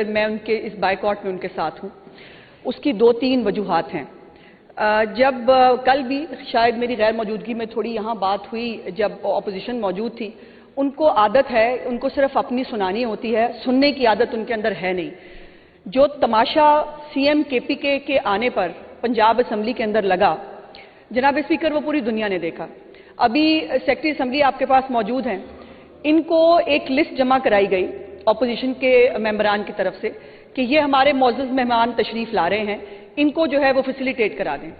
मैं उनके इस बाइकआउट में उनके साथ हूँ। उसकी दो तीन वजूहात हैं। जब कल भी शायद मेरी गैर मौजूदगी में थोड़ी यहाँ बात हुई, जब अपोजिशन मौजूद थी, उनको आदत है, उनको सिर्फ अपनी सुनानी होती है, सुनने की आदत उनके अंदर है नहीं। जो तमाशा सीएम केपीके के आने पर पंजाब असम्बली के अंदर लगा, जनाब स्पीकर, वो पूरी दुनिया ने देखा। अभी सेक्रेटरी असम्बली आपके पास मौजूद हैं, इनको एक लिस्ट जमा कराई गई अपोजिशन के मेंबरान की तरफ से कि ये हमारे मौजूद मेहमान तशरीफ ला रहे हैं, इनको जो है वो फैसिलिटेट करा दें।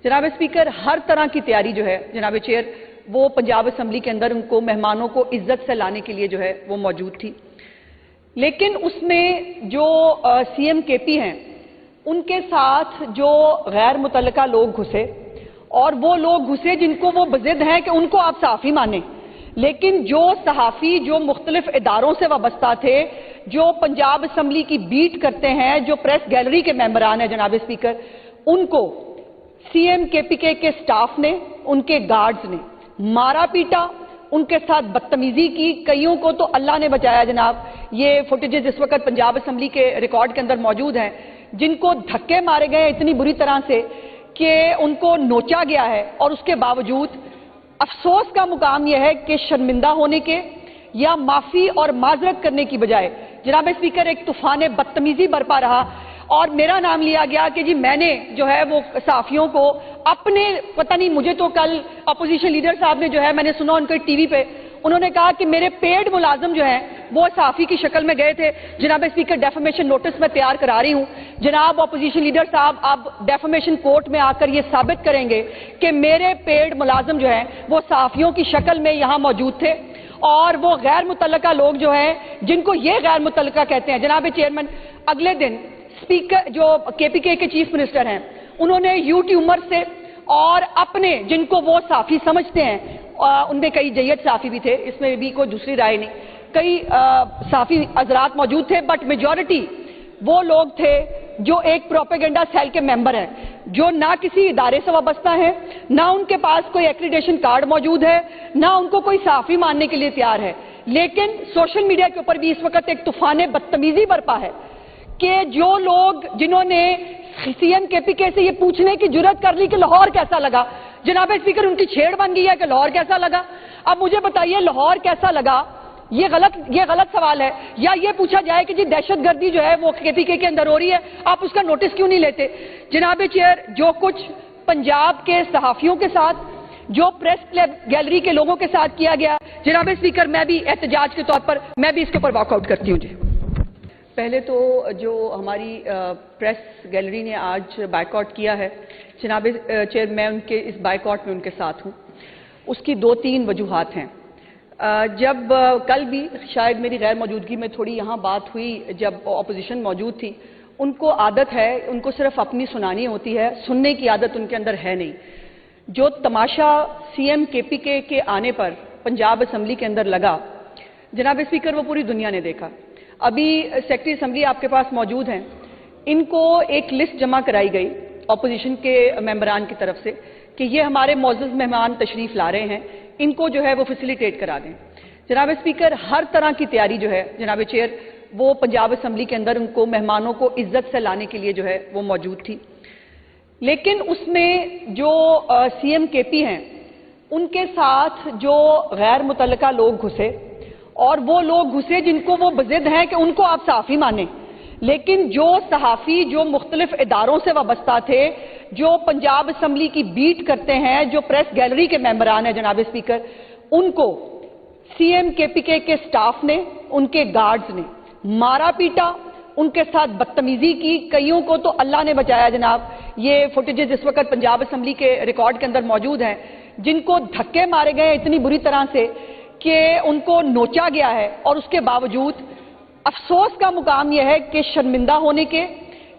जनाब स्पीकर, हर तरह की तैयारी जो है जनाब चेयर वो पंजाब असम्बली के अंदर उनको मेहमानों को इज्जत से लाने के लिए जो है वो मौजूद थी। लेकिन उसमें जो सीएम केपी हैं, उनके साथ जो गैर मुतल्लका लोग घुसे, और वो लोग घुसे जिनको वो बजिद हैं कि उनको आप सहाफ़ी माने, लेकिन जो सहाफ़ी जो मुख्तलिफ इदारों से वाबस्ता थे, जो पंजाब असम्बली की बीट करते हैं, जो प्रेस गैलरी के मेंबरान हैं जनाब स्पीकर, उनको सीएम केपीके के स्टाफ ने, उनके गार्ड्स ने मारा पीटा, उनके साथ बदतमीजी की। कईयों को तो अल्लाह ने बचाया जनाब, ये फुटेजेस इस वक्त पंजाब असम्बली के रिकॉर्ड के अंदर मौजूद हैं, जिनको धक्के मारे गए इतनी बुरी तरह से कि उनको नोचा गया है। और उसके बावजूद अफसोस का मुकाम यह है कि शर्मिंदा होने के या माफी और माजरत करने की बजाय जनाब स्पीकर एक तूफान बदतमीजी बरपा रहा, और मेरा नाम लिया गया कि जी मैंने जो है वो सहाफियों को अपने, पता नहीं, मुझे तो कल अपोजिशन लीडर साहब ने जो है, मैंने सुना उनके टीवी पे, उन्होंने कहा कि मेरे पेड मुलाजिम जो हैं वो सहाफी की शक्ल में गए थे। जनाब स्पीकर, डेफमेशन नोटिस मैं तैयार करा रही हूं। जनाब अपोजिशन लीडर साहब, अब डेफमेशन कोर्ट में आकर ये साबित करेंगे कि मेरे पेड मुलाजिम जो हैं वो सहाफियों की शक्ल में यहां मौजूद थे, और वो गैर मुतल्लका लोग जो हैं, जिनको ये गैर मुतल्लका कहते हैं। जनाब चेयरमैन, अगले दिन स्पीकर जो केपीके के चीफ मिनिस्टर हैं, उन्होंने यूट्यूबर से और अपने, जिनको वो साफी समझते हैं, उनमें कई जैयद साफी भी थे, इसमें भी कोई दूसरी राय नहीं, कई साफी हजरात मौजूद थे, बट मेजॉरिटी वो लोग थे जो एक प्रोपेगेंडा सेल के मेंबर हैं, जो ना किसी इदारे से वाबस्ता है, ना उनके पास कोई एक्रीडेशन कार्ड मौजूद है, ना उनको कोई साफी मानने के लिए तैयार है। लेकिन सोशल मीडिया के ऊपर भी इस वक्त एक तूफान बदतमीजी बरपा है कि जो लोग, जिन्होंने सीएम केपीके से ये पूछने की जुर्रत कर ली कि लाहौर कैसा लगा, जनाब स्पीकर, उनकी छेड़ बन गई है कि लाहौर कैसा लगा। अब मुझे बताइए, लाहौर कैसा लगा, ये गलत सवाल है। या ये पूछा जाए कि जी दहशतगर्दी जो है वो केपीके के अंदर हो रही है, आप उसका नोटिस क्यों नहीं लेते। जनाब चेयर, जो कुछ पंजाब के सहाफियों के साथ, जो प्रेस गैलरी के लोगों के साथ किया गया, जनाब स्पीकर, मैं भी एहतजाज के तौर पर मैं भी इसके ऊपर वॉकआउट करती हूँ। जी, पहले तो जो हमारी प्रेस गैलरी ने आज बाइकआउट किया है, जनाब चेयर, मैं उनके इस बाइकआउट में उनके साथ हूँ। उसकी दो तीन वजूहात हैं। जब कल भी शायद मेरी गैर मौजूदगी में थोड़ी यहाँ बात हुई, जब अपोजिशन मौजूद थी, उनको आदत है, उनको सिर्फ अपनी सुनानी होती है, सुनने की आदत उनके अंदर है नहीं। जो तमाशा सीएम केपीके के आने पर पंजाब असम्बली के अंदर लगा, जनाब स्पीकर, वो पूरी दुनिया ने देखा। अभी सेक्रेटरी असम्बली आपके पास मौजूद हैं, इनको एक लिस्ट जमा कराई गई अपोजिशन के मेंबरान की तरफ से कि ये हमारे मौजूद मेहमान तशरीफ ला रहे हैं, इनको जो है वो फैसिलिटेट करा दें। जनाब स्पीकर, हर तरह की तैयारी जो है जनाब चेयर वो पंजाब असम्बली के अंदर उनको मेहमानों को इज्जत से लाने के लिए जो है वो मौजूद थी। लेकिन उसमें जो सीएम केपी हैं, उनके साथ जो गैर मुतल्लका लोग घुसे, और वो लोग घुसे जिनको वो बजिद हैं कि उनको आप सहाफी माने, लेकिन जो सहाफी जो मुख्तलिफ इदारों से वाबस्ता थे, जो पंजाब असम्बली की बीट करते हैं, जो प्रेस गैलरी के मेंबरान हैं जनाब स्पीकर, उनको सीएम केपीके के स्टाफ ने, उनके गार्ड्स ने मारा पीटा, उनके साथ बदतमीजी की। कईयों को तो अल्लाह ने बचाया जनाब, ये फुटेजेस इस वक्त पंजाब असम्बली के रिकॉर्ड के अंदर मौजूद हैं, जिनको धक्के मारे गए इतनी बुरी तरह से कि उनको नोचा गया है। और उसके बावजूद अफसोस का मुकाम यह है कि शर्मिंदा होने के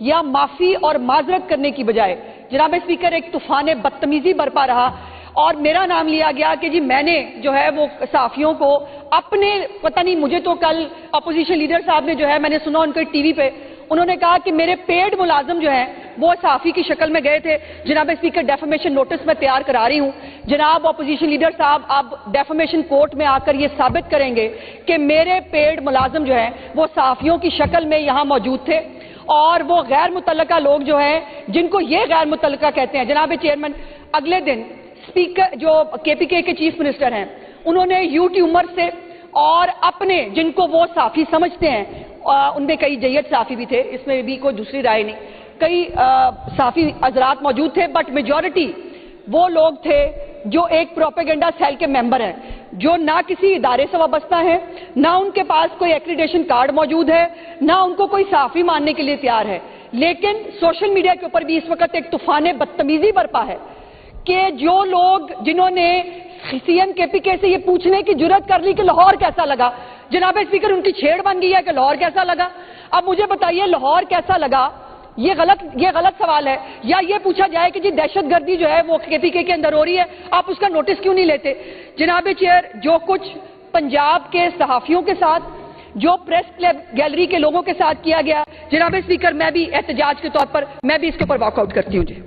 या माफी और माजरत करने की बजाय जनाब स्पीकर एक तूफान बदतमीजी बरपा रहा, और मेरा नाम लिया गया कि जी मैंने जो है वो सहाफियों को अपने, पता नहीं, मुझे तो कल अपोजिशन लीडर साहब ने जो है, मैंने सुना उनके टीवी पे, उन्होंने कहा कि मेरे पेड मुलाजिम जो हैं وہ صحافی کی شکل میں گئے تھے. جناب اسپیکر ڈیفیمیشن نوٹس میں تیار کرا رہی ہوں. جناب اپوزیشن لیڈر صاحب اب ڈیفیمیشن کورٹ میں آ کر یہ ثابت کریں گے کہ میرے پیڈ ملازم جو ہیں وہ صحافیوں کی شکل میں یہاں موجود تھے اور وہ غیر متعلقہ لوگ جو ہیں جن کو یہ غیر متعلقہ کہتے ہیں. جناب چیئرمین, اگلے دن اسپیکر جو کے پی کے چیف منسٹر ہیں انہوں نے یو ٹیوبر سے اور اپنے جن کو وہ صحافی سمجھتے ہیں, ان میں کئی جید صحافی بھی تھے, اس میں بھی کوئی دوسری رائے نہیں, کئی صحافی حضرات موجود تھے, بٹ میجورٹی وہ لوگ تھے جو ایک پروپیگنڈا سیل کے ممبر ہیں, جو نہ کسی ادارے سے وابستہ ہیں, نہ ان کے پاس کوئی ایکریڈیشن کارڈ موجود ہے, نہ ان کو کوئی صحافی ماننے کے لیے تیار ہے. لیکن سوشل میڈیا کے اوپر بھی اس وقت ایک طوفان بدتمیزی برپا ہے کہ جو لوگ جنہوں نے سی ایم کے پی کے سے یہ پوچھنے کی جرات کر لی کہ لاہور کیسا لگا, جناب اسپیکر ان کی چھیڑ بن گئی ہے کہ لاہور کیسا لگا. اب مجھے بتائیے لاہور کیسا لگا, یہ غلط سوال ہے, یا یہ پوچھا جائے کہ جی دہشت گردی جو ہے وہ کے پی کے اندر ہو رہی ہے, آپ اس کا نوٹس کیوں نہیں لیتے. جناب چیئر, جو کچھ پنجاب کے صحافیوں کے ساتھ, جو پریس گیلری کے لوگوں کے ساتھ کیا گیا, جناب اسپیکر میں بھی احتجاج کے طور پر میں بھی اس کے اوپر واک آؤٹ کرتی ہوں. جی